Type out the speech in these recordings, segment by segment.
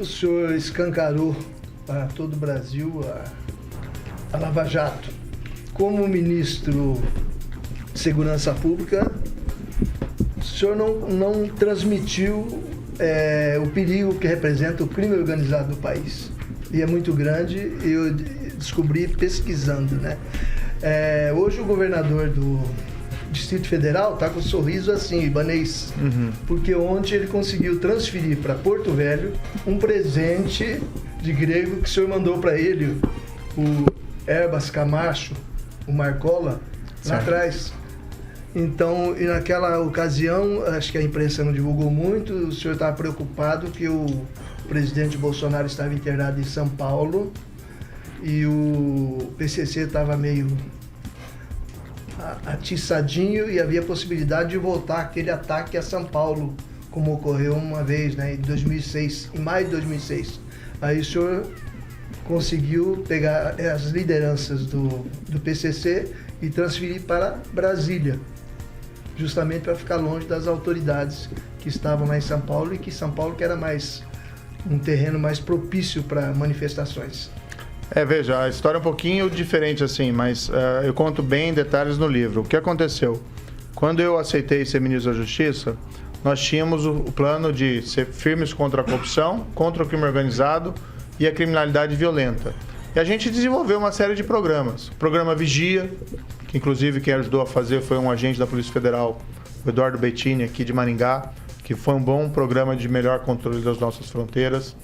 O senhor escancarou para todo o Brasil a Lava Jato. Como ministro de Segurança Pública, o senhor não transmitiu o perigo que representa o crime organizado no país. E é muito grande, eu descobri pesquisando, né? Hoje o governador do Distrito Federal está com um sorriso assim, ibanês, porque ontem ele conseguiu transferir para Porto Velho um presente de grego que o senhor mandou para ele, o Herbas Camacho, o Marcola, lá atrás. Então, e naquela ocasião, acho que a imprensa não divulgou muito, o senhor estava preocupado que o presidente Bolsonaro estava internado em São Paulo e o PCC estava meio atiçadinho e havia possibilidade de voltar aquele ataque a São Paulo, como ocorreu uma vez, né, em 2006, em maio de 2006. Aí o senhor conseguiu pegar as lideranças do PCC e transferir para Brasília, justamente para ficar longe das autoridades que estavam lá em São Paulo e que São Paulo que era um terreno mais propício para manifestações. Veja, a história é um pouquinho diferente assim, mas eu conto bem em detalhes no livro. O que aconteceu? Quando eu aceitei ser ministro da Justiça, nós tínhamos o plano de ser firmes contra a corrupção, contra o crime organizado e a criminalidade violenta. E a gente desenvolveu uma série de programas. O programa Vigia, que inclusive quem ajudou a fazer foi um agente da Polícia Federal, o Eduardo Bettini, aqui de Maringá, que foi um bom programa de melhor controle das nossas fronteiras.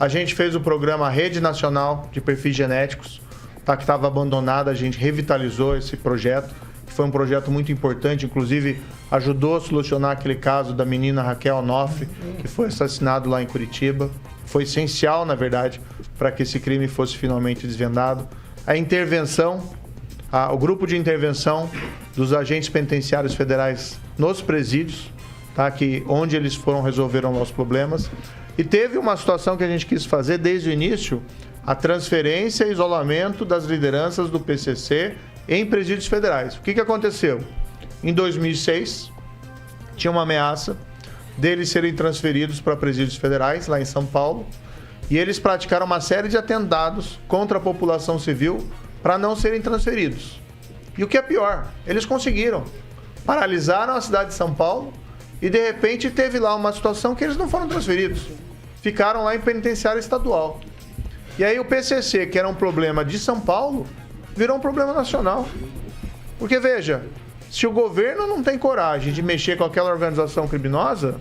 A gente fez o programa Rede Nacional de Perfis Genéticos, que estava abandonado, a gente revitalizou esse projeto, que foi um projeto muito importante, inclusive ajudou a solucionar aquele caso da menina Raquel Onofre, que foi assassinado lá em Curitiba. Foi essencial, na verdade, para que esse crime fosse finalmente desvendado. A intervenção, o grupo de intervenção dos agentes penitenciários federais nos presídios, onde eles resolveram os problemas. E teve uma situação que a gente quis fazer desde o início, a transferência e isolamento das lideranças do PCC em presídios federais. O que aconteceu? Em 2006, tinha uma ameaça deles serem transferidos para presídios federais, lá em São Paulo, e eles praticaram uma série de atentados contra a população civil para não serem transferidos. E o que é pior, eles conseguiram. Paralisaram a cidade de São Paulo e, de repente, teve lá uma situação que eles não foram transferidos. Ficaram lá em penitenciária estadual. E aí o PCC, que era um problema de São Paulo, virou um problema nacional. Porque, veja, se o governo não tem coragem de mexer com aquela organização criminosa,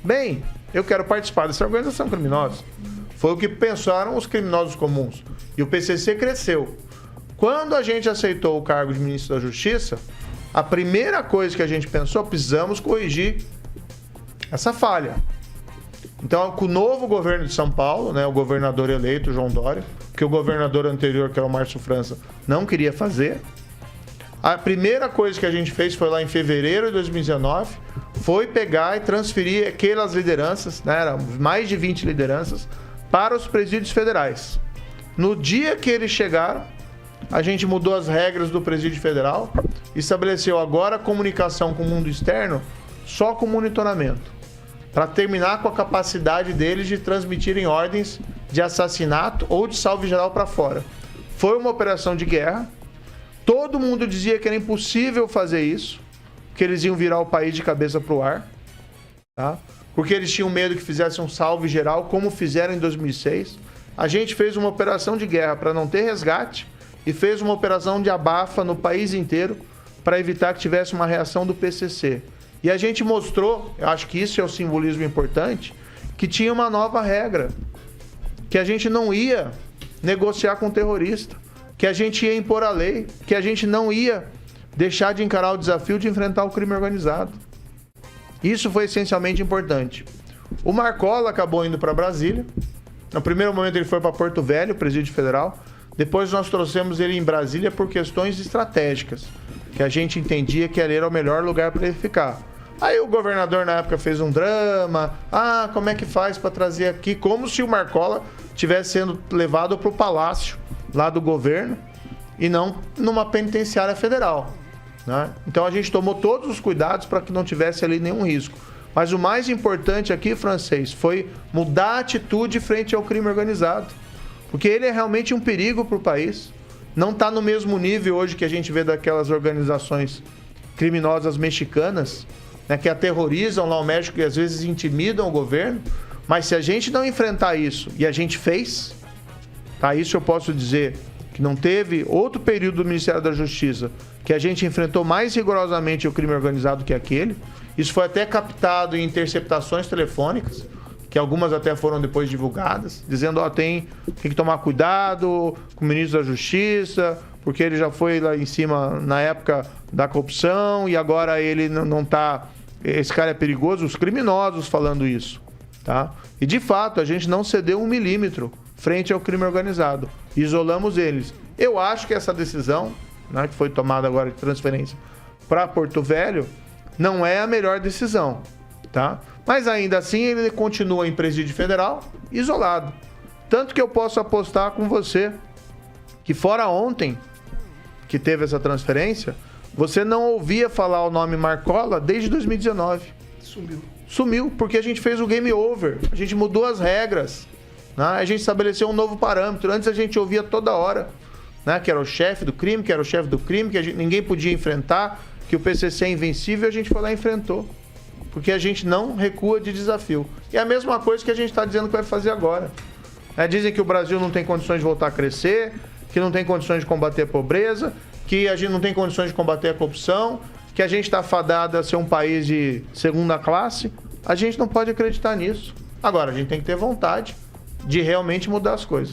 bem, eu quero participar dessa organização criminosa. Foi o que pensaram os criminosos comuns. E o PCC cresceu. Quando a gente aceitou o cargo de ministro da Justiça, a primeira coisa que a gente pensou, precisamos corrigir essa falha. Então, com o novo governo de São Paulo, né, o governador eleito, João Dória, que o governador anterior, que era o Márcio França, não queria fazer, a primeira coisa que a gente fez foi lá em fevereiro de 2019, foi pegar e transferir aquelas lideranças, né, eram mais de 20 lideranças, para os presídios federais. No dia que eles chegaram, a gente mudou as regras do presídio federal, estabeleceu agora a comunicação com o mundo externo só com monitoramento, para terminar com a capacidade deles de transmitirem ordens de assassinato ou de salve geral para fora. Foi uma operação de guerra. Todo mundo dizia que era impossível fazer isso, que eles iam virar o país de cabeça para o ar, porque eles tinham medo que fizessem um salve geral, como fizeram em 2006. A gente fez uma operação de guerra para não ter resgate e fez uma operação de abafa no país inteiro para evitar que tivesse uma reação do PCC. E a gente mostrou, eu acho que isso é um simbolismo importante, que tinha uma nova regra, que a gente não ia negociar com o terrorista, que a gente ia impor a lei, que a gente não ia deixar de encarar o desafio de enfrentar o crime organizado. Isso foi essencialmente importante. O Marcola acabou indo para Brasília. No primeiro momento ele foi para Porto Velho, presídio federal. Depois nós trouxemos ele em Brasília por questões estratégicas, que a gente entendia que ali era o melhor lugar para ele ficar. Aí o governador na época fez um drama, como é que faz para trazer aqui, como se o Marcola tivesse sendo levado para o palácio lá do governo e não numa penitenciária federal, né? Então a gente tomou todos os cuidados para que não tivesse ali nenhum risco. Mas o mais importante aqui, Francês, foi mudar a atitude frente ao crime organizado. Porque ele é realmente um perigo para o país. Não está no mesmo nível hoje que a gente vê daquelas organizações criminosas mexicanas, né, que aterrorizam lá o México e às vezes intimidam o governo. Mas se a gente não enfrentar isso, e a gente fez, tá? Isso eu posso dizer que não teve outro período do Ministério da Justiça que a gente enfrentou mais rigorosamente o crime organizado que aquele. Isso foi até captado em interceptações telefônicas, que algumas até foram depois divulgadas, dizendo, ó, tem que tomar cuidado com o ministro da Justiça, porque ele já foi lá em cima na época da corrupção e agora ele não tá... Esse cara é perigoso, os criminosos falando isso, tá? E, de fato, a gente não cedeu 1 milímetro frente ao crime organizado. Isolamos eles. Eu acho que essa decisão, né, que foi tomada agora de transferência para Porto Velho, não é a melhor decisão, tá? Mas ainda assim ele continua em presídio federal, isolado. Tanto que eu posso apostar com você que fora ontem que teve essa transferência, você não ouvia falar o nome Marcola desde 2019. Sumiu, porque a gente fez o game over, a gente mudou as regras, né? A gente estabeleceu um novo parâmetro. Antes a gente ouvia toda hora, né, que era o chefe do crime, que ninguém podia enfrentar, que o PCC é invencível, a gente foi lá e enfrentou. Porque a gente não recua de desafio. E é a mesma coisa que a gente está dizendo que vai fazer agora. Dizem que o Brasil não tem condições de voltar a crescer, que não tem condições de combater a pobreza, que a gente não tem condições de combater a corrupção, que a gente está fadado a ser um país de segunda classe. A gente não pode acreditar nisso. Agora, a gente tem que ter vontade de realmente mudar as coisas.